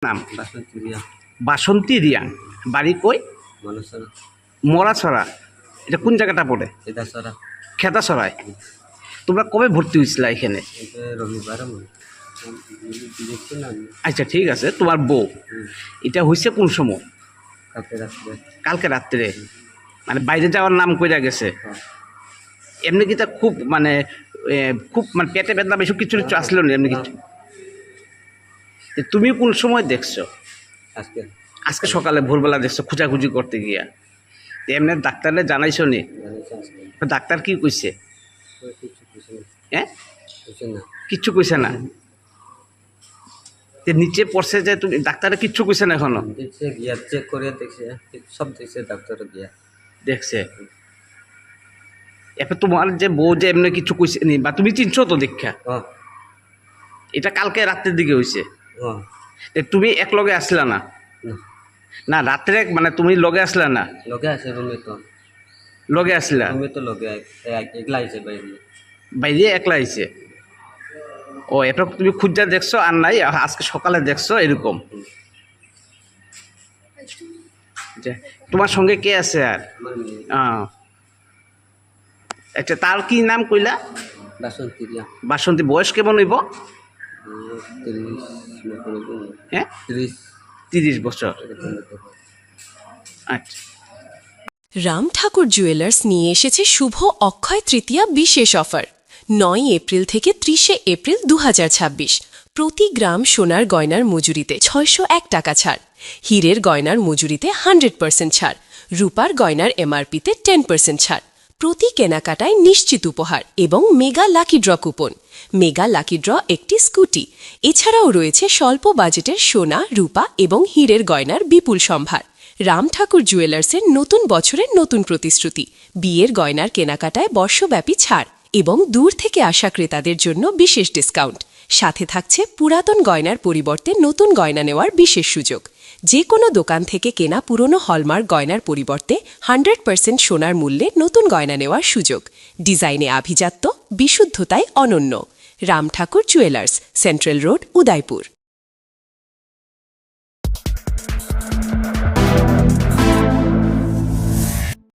নাম বাসন্তী রিয়া বাসন্তী রিয়াং, বাড়ি কই? মনসরা মরাছড়া। এটা কোন জায়গাটা পড়ে? কেদাসরা খেতাছড়ায়। তোমরা কবে ভর্তি হয়েছিল এখানে? এটা রবিবার দেখছি না আমি। আচ্ছা ঠিক আছে, তোমার বউ এটা হয়েছে কোন সময়? কালকে রাত্রে। কালকে রাত্রে মানে বাইরে যাওয়ার নাম কইরা গেছে? হ্যাঁ। এমনি কি তা খুব মানে খুব মানে পেটে বেদনা এসব কিছু কিছু আসলো না এমনি কিছু? তুমি কোন সময় দেখছো? আজকে আজকে সকালে ভোরবেলা দেখছো খোঁজাখুঁজি করতে গিয়া? এমনি ডাক্তারে জানাইছো নি? জানিস আজকে ডাক্তার কি কইছে? কিছু কিছু না হ্যাঁ, কিছু না কিচ্ছু কইছে না? যে নিচে পড়ছে যে তুমি ডাক্তারে কিচ্ছু কইছে না এখনো? দেখছে গিয়া চেক করে দেখছে সব দেখছে ডাক্তার গিয়া দেখছে। এরপর তোমার যে বউ যে এমনি কিছু কইছে নি বা তুমি চিনছো তো দীক্ষা? হ্যাঁ এটা কালকে রাত্রের দিকে হয়েছে। হ্যাঁ তুমি এক লগে আসলা না? না না রাত্রে মানে তুমি লগে আসলা না? লগে আছে রুমে তো লগে আসলা? লগে একলা আছে বাইরে বাইরে একলা আইছে? ও এটা তুমি খুঁজা দেখছো আর নাই আজকে সকালে দেখছো এরকম? যে তোমার সঙ্গে কে আছে আর? আমার মেয়ে আচ্ছা তার কি নাম কইলা? বাসন্তী রিয়া বাসন্তী। বয়স কেমন হইব? 30 হ্যাঁ 30 30 বছর। আচ্ছা। রাম ঠাকুর জুয়েলার্স নিয়ে এসেছে শুভ অক্ষয় তৃতীয়া বিশেষ অফার 9 এপ্রিল থেকে 30 এপ্রিল 2026। প্রতি গ্রাম সোনার গয়নার মজুরিতে 601 টাকা ছাড়, হীরের গয়নার মজুরিতে 100% ছাড়, রূপার গয়নার এমআরপিতে 10% ছাড়, প্রতি কেনাকাটায় নিশ্চিত উপহার এবং mega lucky draw coupon. Mega lucky draw একটি স্কুটি। এছাড়াও রয়েছে স্বল্প বাজেটের সোনা, রূপা এবং হীরের গয়নার বিপুল সম্ভার। রাম ঠাকুর জুয়েলার্সের নতুন বছরের নতুন প্রতিশ্রুতি, বিয়ের গয়নার কেনাকাটায় বর্ষব্যাপী ছাড় এবং দূর থেকে আসা ক্রেতাদের জন্য বিশেষ ডিসকাউন্ট। সাথে থাকছে পুরাতন গয়নার পরিবর্তে নতুন গয়না নেওয়ার বিশেষ সুযোগ। যে কোনো দোকান থেকে কেনা পুরনো হলমার্ক গয়নার পরিবর্তে 100% সোনার মূল্যে নতুন গয়না নেওয়ার সুযোগ। ডিজাইনে আভিজাত্য, বিশুদ্ধতায় অনন্য। রাম ঠাকুর জুয়েলার্স, সেন্ট্রাল রোড, উদয়পুর।